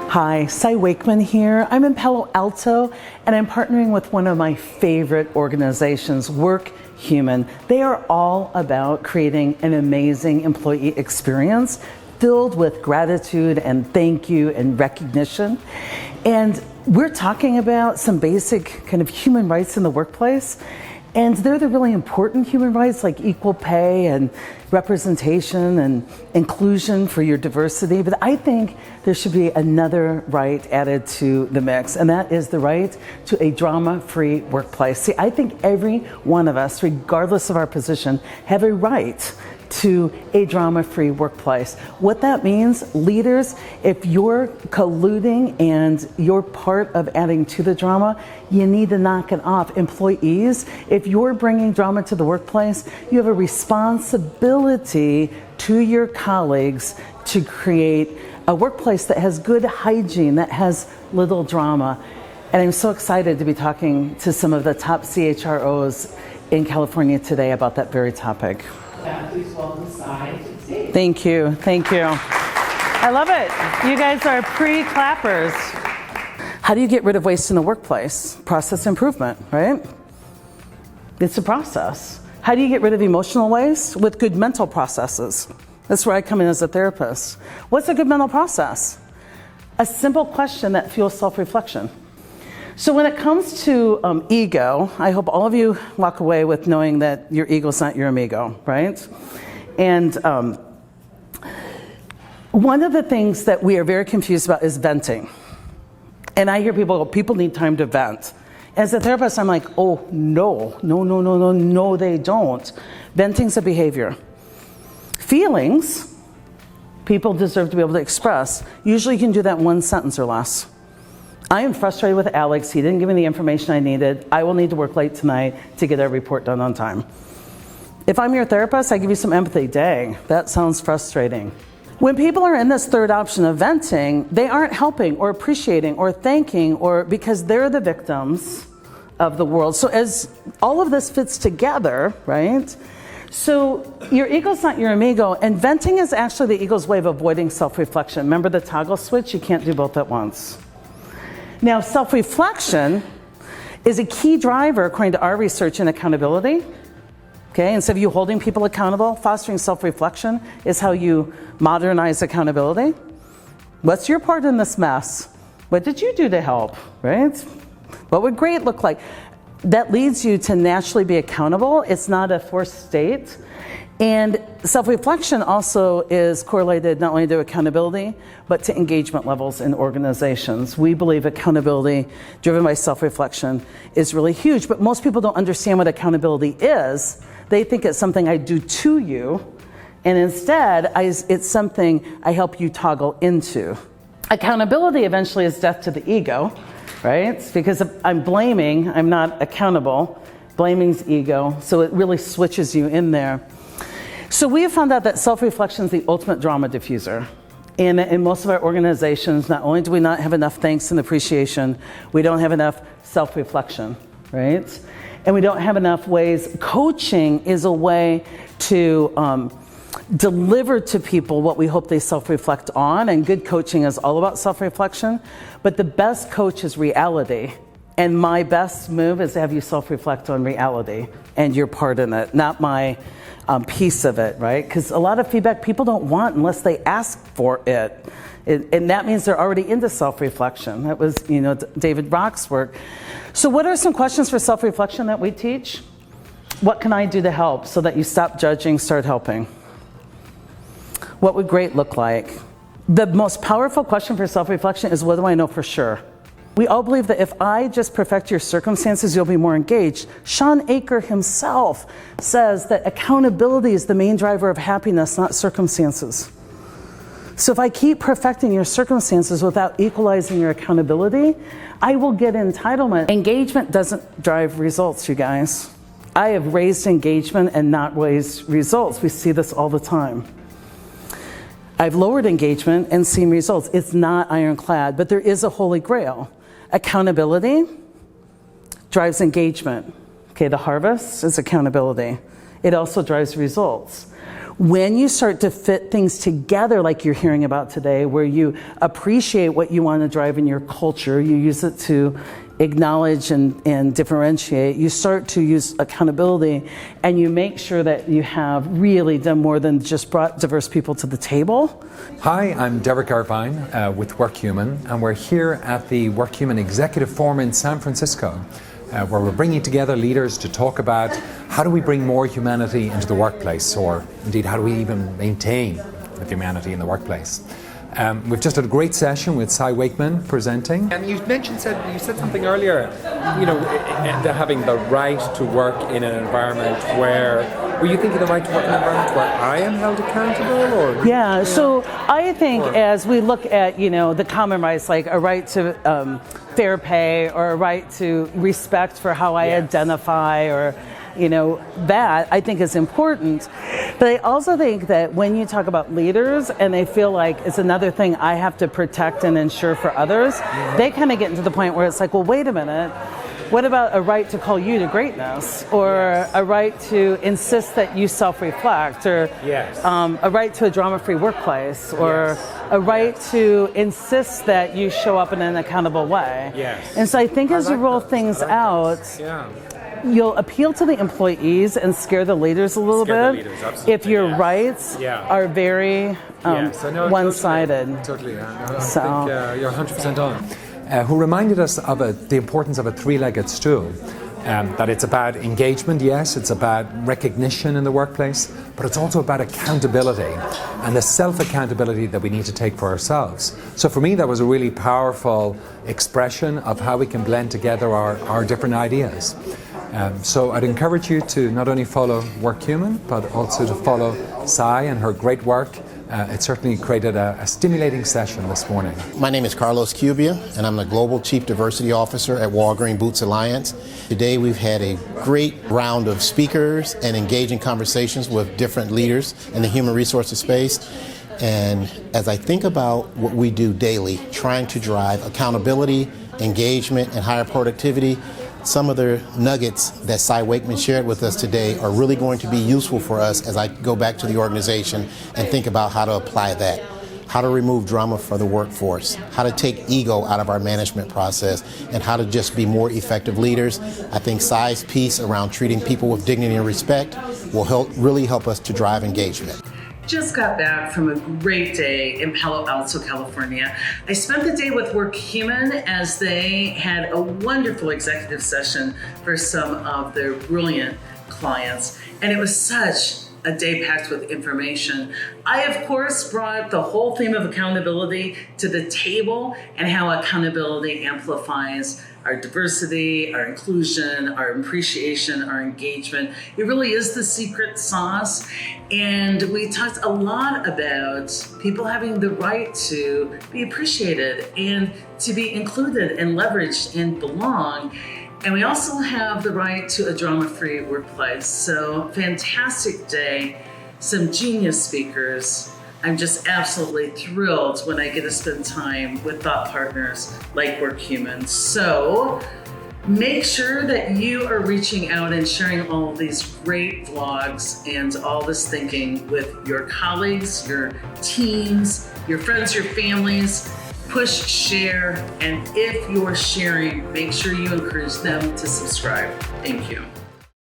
Hi, Cy Wakeman here. I'm in Palo Alto and I'm partnering with one of my favorite organizations, Workhuman. They are all about creating an amazing employee experience filled with gratitude and thank you and recognition. And we're talking about some basic kind of human rights in the workplace. And they're the really important human rights like equal pay and representation and inclusion for your diversity. But I think there should be another right added to the mix, and that is the right to a drama-free workplace. See, I think every one of us, regardless of our position, have a right to a drama-free workplace. What that means, leaders, if you're colluding and you're part of adding to the drama, you need to knock it off. Employees, if you're bringing drama to the workplace, you have a responsibility to your colleagues to create a workplace that has good hygiene, that has little drama. And I'm so excited to be talking to some of the top CHROs in California today about that very topic. Please welcome Cy to the stage. Thank you, thank you. I love it. You guys are pre-clappers. How do you get rid of waste in the workplace? Process improvement, right? It's a process. How do you get rid of emotional waste? With good mental processes. That's where I come in as a therapist. What's a good mental process? A simple question that fuels self-reflection. So when it comes to ego, I hope all of you walk away with knowing that your ego's not your amigo, right? And one of the things that we are very confused about is venting. And I hear people go, people need time to vent. As a therapist, I'm like, oh, no, they don't. Venting's a behavior. Feelings, people deserve to be able to express. Usually you can do that in one sentence or less. I am frustrated with Alex. He didn't give me the information I needed. I will need to work late tonight to get our report done on time. If I'm your therapist, I give you some empathy. Dang, that sounds frustrating. When people are in this third option of venting, they aren't helping or appreciating or thanking or because they're the victims of the world. So as all of this fits together, right? So your ego's not your amigo, and venting is actually the ego's way of avoiding self-reflection. Remember the toggle switch? You can't do both at once. Now, self-reflection is a key driver, according to our research, in accountability. Okay, instead of you holding people accountable, fostering self-reflection is how you modernize accountability. What's your part in this mess? What did you do to help, right? What would great look like? That leads you to naturally be accountable. It's not a forced state. And self-reflection also is correlated not only to accountability, but to engagement levels in organizations. We believe accountability driven by self-reflection is really huge, but most people don't understand what accountability is. They think it's something I do to you, and instead, it's something I help you toggle into. Accountability eventually is death to the ego, right? Because if I'm blaming, I'm not accountable. Blaming's ego, so it really switches you in there. So we have found out that self-reflection is the ultimate drama diffuser. And in most of our organizations, not only do we not have enough thanks and appreciation, we don't have enough self-reflection, right? And we don't have enough ways. Coaching is a way to deliver to people what we hope they self-reflect on, and good coaching is all about self-reflection, but the best coach is reality. And my best move is to have you self-reflect on reality and your part in it, not my piece of it, right? Because a lot of feedback people don't want unless they ask for it. And that means they're already into self-reflection. That was, David Rock's work. So what are some questions for self-reflection that we teach? What can I do to help so that you stop judging, start helping? What would great look like? The most powerful question for self-reflection is, what do I know for sure? We all believe that if I just perfect your circumstances, you'll be more engaged. Sean Aker himself says that accountability is the main driver of happiness, not circumstances. So if I keep perfecting your circumstances without equalizing your accountability, I will get entitlement. Engagement doesn't drive results, you guys. I have raised engagement and not raised results. We see this all the time. I've lowered engagement and seen results. It's not ironclad, but there is a holy grail. Accountability drives engagement. Okay, the harvest is accountability. It also drives results. When you start to fit things together like you're hearing about today, where you appreciate what you want to drive in your culture, you use it to acknowledge and differentiate, you start to use accountability, and you make sure that you have really done more than just brought diverse people to the table. Hi, I'm Derek Irvine with Workhuman, and we're here at the Workhuman Executive Forum in San Francisco, where we're bringing together leaders to talk about how do we bring more humanity into the workplace, or indeed how do we even maintain the humanity in the workplace. We've just had a great session with Cy Wakeman presenting. And you said something earlier, having the right to work in an environment where, were you thinking the right to work in an environment where I am held accountable? Or Yeah, so I think as we look at, the common rights, like a right to fair pay or a right to respect for how I identify, or that I think is important. But I also think that when you talk about leaders and they feel like it's another thing I have to protect and ensure for others, they kind of get into the point where it's like, well, wait a minute, what about a right to call you to greatness, or a right to insist that you self-reflect, or a right to a drama-free workplace, or a right to insist that you show up in an accountable way. And so I think as you roll things out, you'll appeal to the employees and scare the leaders a little bit if your rights are very one-sided. Totally. I think you're 100% on. Who reminded us of the importance of a three-legged stool. That it's about engagement, yes, it's about recognition in the workplace, but it's also about accountability and the self-accountability that we need to take for ourselves. So for me, that was a really powerful expression of how we can blend together our different ideas. So I'd encourage you to not only follow Workhuman, but also to follow Cy and her great work. It certainly created a stimulating session this morning. My name is Carlos Cubia, and I'm the Global Chief Diversity Officer at Walgreen Boots Alliance. Today we've had a great round of speakers and engaging conversations with different leaders in the human resources space. And as I think about what we do daily, trying to drive accountability, engagement, and higher productivity, some of the nuggets that Cy Wakeman shared with us today are really going to be useful for us as I go back to the organization and think about how to apply that. How to remove drama for the workforce, how to take ego out of our management process, and how to just be more effective leaders. I think Cy's piece around treating people with dignity and respect will really help us to drive engagement. Just got back from a great day in Palo Alto, California. I spent the day with Workhuman as they had a wonderful executive session for some of their brilliant clients. And it was such a day packed with information. I, of course, brought the whole theme of accountability to the table and how accountability amplifies our diversity, our inclusion, our appreciation, our engagement. It really is the secret sauce. And we talked a lot about people having the right to be appreciated and to be included and leveraged and belong. And we also have the right to a drama-free workplace. So fantastic day, some genius speakers. I'm just absolutely thrilled when I get to spend time with thought partners like Workhuman. So make sure that you are reaching out and sharing all of these great vlogs and all this thinking with your colleagues, your teams, your friends, your families. Push, share, and if you're sharing, make sure you encourage them to subscribe. Thank you.